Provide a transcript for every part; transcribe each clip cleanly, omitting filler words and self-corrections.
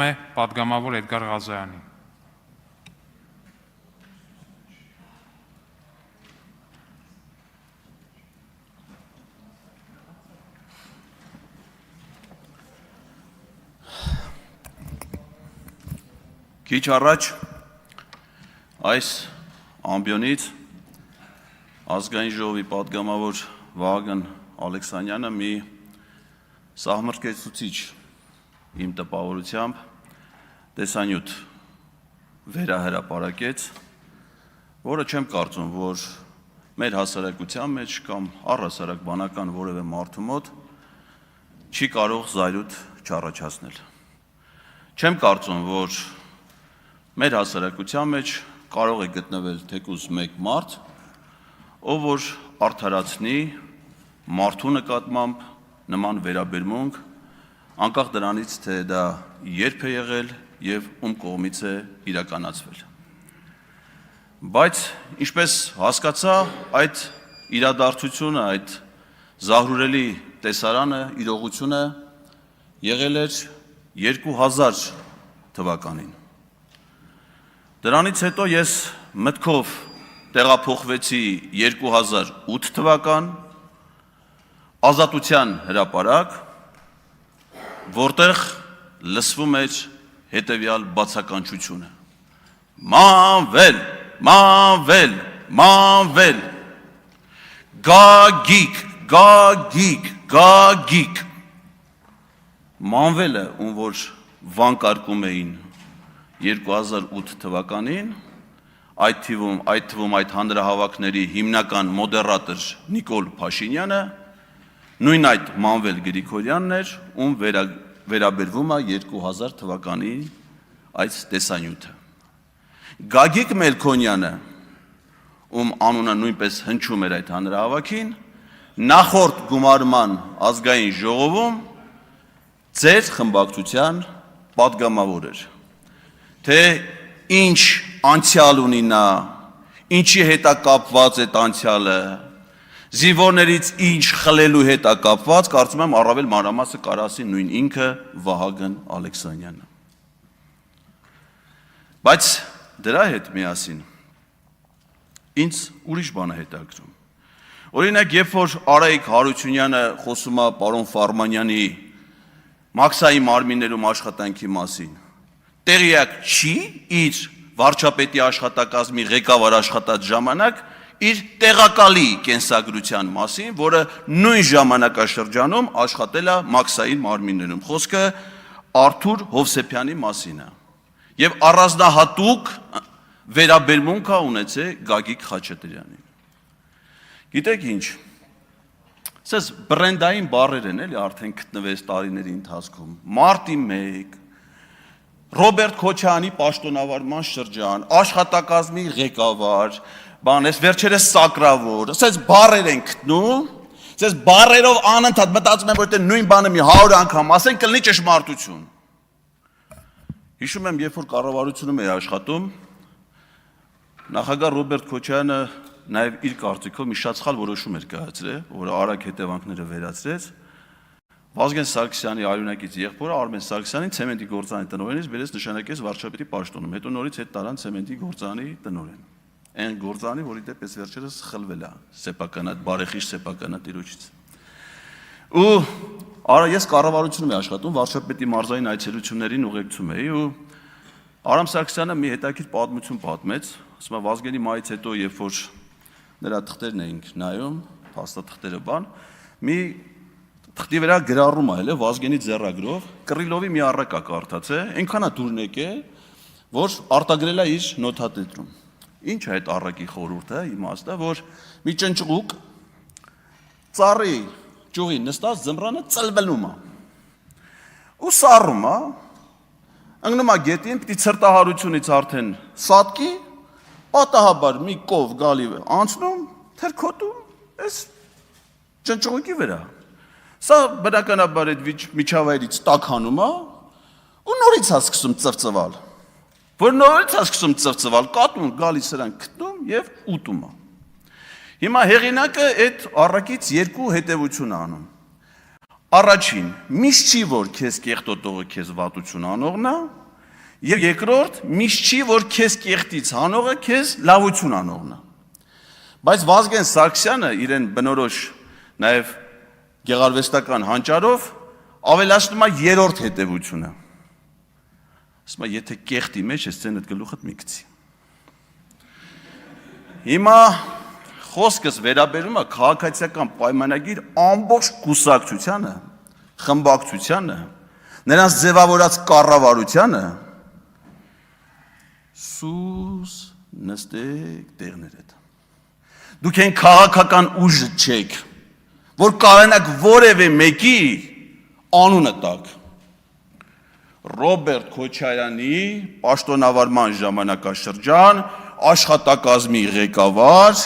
է պատգամավոր Էդգար Ղազարյանին։ Քիչ առաջ այս ամբիոնից ազգային ժողովի պատգամավոր Վահագն Ալեքսանյանը մի սահմռկեցուցիչ իմ տպավորությամբ տեսանյութ վերահրապարակեց, որը չեմ կարծում, որ մեր հասարակության մեջ կամ առհասարակ բանական որևէ մարդու մոտ չի կարող զայրույթ չառաջացնել։ Չեմ կարծում, որ մեր հասարակության մեջ կարող է գտնվել թեկուզ մեկ մարդ, ով որ արդարացնի մարդու նկատմամբ նման վերաբերմունք, անկախ դրանից, թե դա երբ է եղել եւ ում կողմից է իրականացվել։ Բայց ինչպես հասկացա, այդ իրադարձությունը, այդ զահրուրելի տեսարանը, իրողությունը եղել էր 2000 թվականին։ Դրանից հետո ես մտքով տեղափոխվեցի 2008 թվական Ազատության հրապարակ, որտեղ լսվում էր հետևյալ բացականչությունը. Մանվել, մանվել, մանվել, գագիկ, գագիկ, գագիկ։ Մանվելը, ում որ վանկարկում էին 2008 թվականին, այդ թվում այդ հանրահավաքների հիմնական մոդերատոր Նիկոլ Փաշինյանը, նույն այդ Մանվել Գրիգորյանն էր, ում վերաբերվում է 2000 թվականի այս տեսանյութը։ Գագիկ Մելքոնյանը, ում անունը նույնպես հնչում էր այդ հանրահավաքին, նախորդ գումարման ազգային ժողովում ձեր խմբակցության պատգամավոր էր։ Թե ինչ անցյալ ունի նա, ինչի հետ է կապված այդ անցյալը, զինվորներից ինչ խլելու հետ է կապված, կարծում եմ առավել մանրամասը կարասի նույն ինքը Վահագն Ալեքսանյանը։ Բայց դրա հետ միասին ինձ ուրիշ բան է հետաքրքրում։ Օրինակ, երբ որ Արայիկ Հարությունյանը խոսում է պարոն Ֆարմանյանի մաքսային մարմիններում աշխատանքի մասին, տեղյակ չի իր վարչապետի աշխատակազմի ղեկավար աշխատած ժամանակ իր տեղակալի կենսագրության մասին, որը նույն ժամանակաշրջանում աշխատել է մաքսային մարմիններում։ Խոսքը Արթուր Հովսեփյանի մասին է։ Եվ առանձնահատուկ վերաբերմունք է ունեցել Գագիկ Խաչատրյանին։ Գիտեք ինչ, ասես բրենդային բառեր են էլի արդեն գտնվեց տարիների ընթացքում։ Մարտի 1, Ռոբերտ Քոչարյանի պաշտոնավարման շրջան, աշխատակազմի ղեկավար, այս վերջերս սակրավոր, ասես բառեր են գտնում, ասես բառերով անընդհատ մտածում եմ, որ դե նույն բանը մի 100 անգամ ասեն, կլինի ճշմարտություն։ Հիշում եմ, երբ որ կառավարությունում էի աշխատում, նախագահ Ռոբերտ Քոչարյանը նաև իր կարծիքով մի շատ սխալ որոշում էր կայացրել, որը արագ հետևանքները վերացրեց։ Վազգեն Սարգսյանի արյունակից եղբորը Արմեն Սարգսյանին ցեմենտի գործարանի տնօրենից բերեց նշանակեց վարչապետի պաշտոնում, հետո նորից հետ տարան ցեմենտի գործարանի տնօրեն։ Այն գործարանի, որի դեպս վերջերս խլվել է սեփականատ, բարեխիղճ սեփականատիրոջից։ Ու ես կառավարությունում եմ աշխատում, վարչապետի մարզային այցելություններին ուղեկցում էի ու Արամ Սարգսյանը մի հետաքրքիր պատմություն պատմեց, ասում է Վազգենի մայից հետո, երբ որ նրա թղթերն էինք նայում, փաստաթղթերը բան, մի թղթի վրա գրառում է, էլի Վազգենի ձեռագրով, Կռիլովի մի առակա կարդացել, այնքան է դուրն եկել, որ արտագրել է իր նոթատետրում։ Ինչ է այդ առակի խորհուրդը, իմաստը, որ մի ճնճղուկ ծառի ճյուղի նստած ձմռանը ծլվելում է։ Ու սառում է, ընկնում է գետին, պիտի ցրտահարությունից արդեն սատկի, պատահաբար մի կով գալի անցնում, թերքոտում, այս ճնճղուկի վրա։ Սա բնականաբար այդ միջավայրից տաքանում է ու նորից է սկսում ծվծվալ։ Որ նորից է սկսում ծվծվալ, կատուն գալիս սրան գտնում եւ ուտում է։ Հիմա հեղինակը այդ առակից երկու հետևություն անում։ Առաջին, միշտ չի, որ քեզ կեղտոտողը քեզ վատություն անողն է, եւ երկրորդ, միշտ չի, որ քեզ կեղտից հանողը քեզ լավություն անողն է։ Բայց Վազգեն Սարգսյանը իրեն բնորոշ նաեւ գեղարվեստական հանճարով ավելացնում է երրորդ հետևությունը։ Ասում է, եթե կեղտի մեջ ես ցենդ գլուխդ մի գցի։ Հիմա խոսքս վերաբերում է քաղաքացիական պայմանագիր ամբողջ կուսակցությանը, խմբակցությանը, նրանց ձևավորած կառավարությանը, սուս նստեք տեղներդ։ Դուք են քաղաքական ուժ չեք, որ կարողանաք որևէ մեկի անունը տաք։ Ռոբերտ Քոչարյանի պաշտոնավարման ժամանակաշրջան աշխատակազմի ղեկավար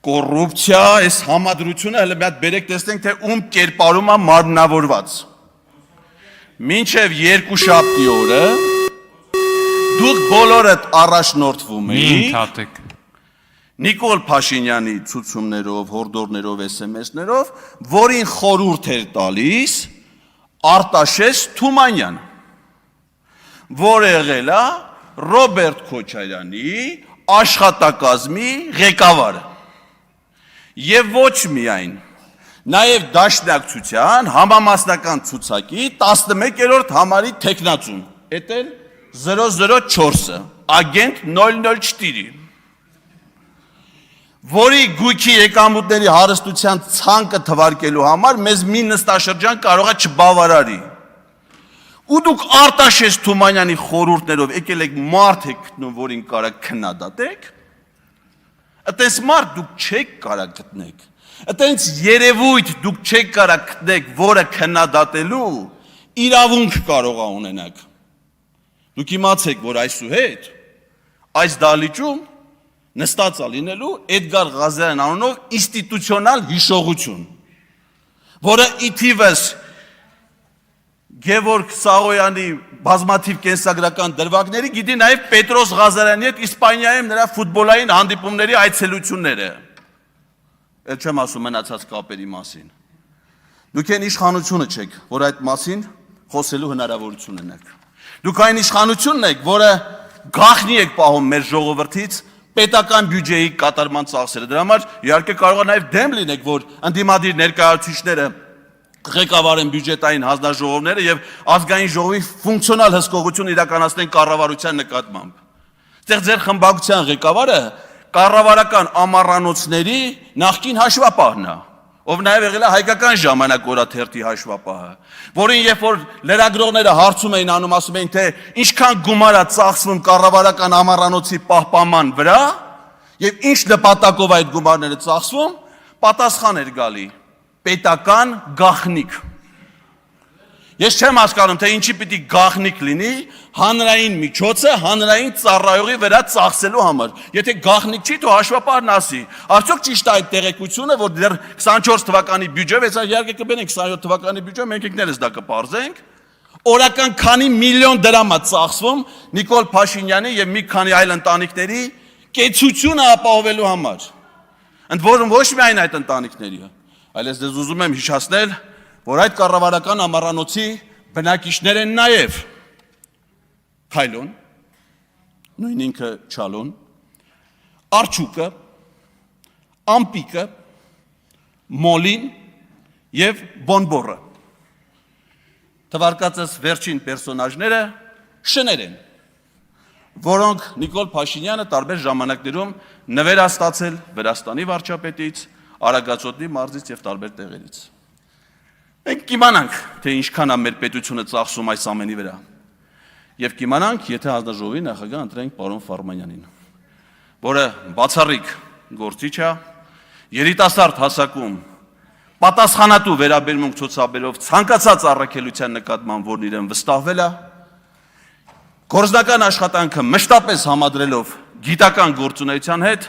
կոռուպցիա, այս համադրությունը հələ մի հատ բերեք տեսնենք, թե ում կերպարում է մարմնավորված։ Մինչև երկուշաբթի օրը դուք բոլորդ առաջնորդվում եք Նիկոլ Փաշինյանի ցուցումներով, հորդորներով, SMS-ներով, որին խորհուրդ էր տալիս Արտաշես Թումանյան, որ եղել է Ռոբերտ Քոչարյանի աշխատակազմի ղեկավարը։ Եվ ոչ միայն, նաև դաշնակցության համամասնական ցուցակի 11-րդ համարի թեկնածուն, էդ էլ 004-ը, ագենտ 004, որի գույքի եկամուտների հարստության ցանկը թվարկելու համար մեզ մի նստաշրջան կարող է չբավարարի։ Ու դուք Արտաշես Թումանյանի խորհուրդներով եկել եք մարդ եք գտնում, որին կարա քննադատեք, այտենց մարդ դուք չեք կարա գտնեք, այտենց երևույթ դուք չեք կարա գտնեք, որը քննադատելու իրավունք կարող է ունենաք։ Դուք իմացեք, որ այսուհետ այս դահլիճում նստած է լինելու Էդգար Ղազարյան անունով ինստիտուցիոնալ հիշողություն, որը իթիվս Գևորգ Սաղոյանի բազմաթիվ կենսագրական դրվագների գիտի նաև Պետրոս Ղազարյանի հետ Իսպանիայում նրա ֆուտբոլային հանդիպումների այցելությունները։ Էլ չեմ ասում մնացած կապերի մասին։ Դուք այն իշխանությունը չեք, որ այդ մասին խոսելու հնարավորություն ունեք։ Դուք այն իշխանությունն եք, որը գաղտնի եք պահում մեր ժողովրդից պետական բյուջեի կատարման ծախսերը։ Դրա համար իհարկե կարող է նաև դեմ լինեք, որ ընդդիմադիր ներկայացուցիչները ղեկավարեն բյուջետային հանձնաժողովները եւ ազգային ժողովի ֆունկցիոնալ հսկողություն իրականացնեն կառավարության նկատմամբ։ Այդտեղ ձեր խմբակցության ղեկավարը կառավարական ամառանոցների նախկին հաշվապահն է, ով նաև եղել է հայկական ժամանակ օրաթերթի հաշվապահը, որին երբ որ լրագրողները հարցում էին անում, ասում էին, թե ինչքան գումար է ծախսվում կառավարական ամառանոցի պահպանման վրա եւ ինչ նպատակով այդ գումարները ծախսվում, պատասխան էր գալի. պետական գաղտնիք։ Ես չեմ հասկանում, թե ինչի պիտի գաղտնիք լինի հանրային միջոցը հանրային ծառայողի վրա ծախսելու համար։ Եթե գաղտնիք չի, թող հաշվապահն ասի։ Արդյոք ճիշտ է այդ տեղեկությունը, որ դեռ 24 թվականի բյուջե, այս իհարկե կբերենք 27 թվականի բյուջե, մենք ինքներս դա կպարզենք, օրական քանի միլիոն դրամ է ծախսվում Նիկոլ Փաշինյանի եւ մի քանի այլ ընտանիքների կեցությունը ապահովելու համար։ Ընդ որում ոչ միայն այդ ընտանիքների, այլ ես դες ուզում եմ հիշեցնել, որ այդ կառավարական ամառանոցի բնակիչներ են նաև Քայլոն, նույն ինքը Չալոն, Արջուկը, Ամպիկը, Մոլին եւ Բոնբորը։ Թվարկածս վերջին պերսոնաժները շներ են, որոնք Նիկոլ Փաշինյանը տարբեր ժամանակներում նվեր է ստացել Վրաստանի վարչապետից, Արագածոտնի մարզից եւ տարբեր տեղերից։ Մենք կիմանանք, թե ինչքան է մեր պետությունը ծախսում այս ամենի վրա։ Եվ կիմանանք, եթե հանձնաժողովի նախագահ ընտրենք պարոն Ֆարմանյանին, որը բացառիկ գործիչ է, երիտասարդ հասակում պատասխանատու վերաբերմունք ցուցաբերով ցանկացած առաքելության նկատմամբ, որն իրեն վստահվել է, գործնական աշխատանքը մշտապես համադրելով գիտական գործունեության հետ,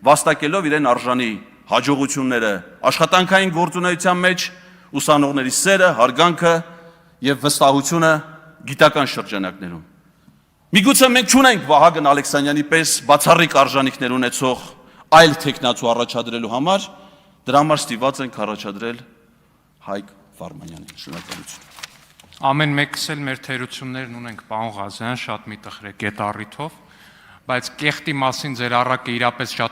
վաստակելով իրեն արժանի հաջողությունները աշխատանքային գործունեության մեջ, ուսանողների սերը, հարգանքը եւ վստահությունը գիտական շրջանակներում։ Միգուցե մենք չունենք Վահագն Ալեքսանյանի պես բացառիկ արժանինքներ ունեցող այլ տեխնացու առաջադրելու համար, դրա համար ստիված ենք առաջադրել Հայկ Վարմանյանին։ Շնորհակալություն։ Ամեն մեկս էլ մեր թերություններն ունենք, պարոն Ղազարյան, շատ մի տխրեք այդ առիթով, բայց կեղտի մասին ձեր առակը իրապես շատ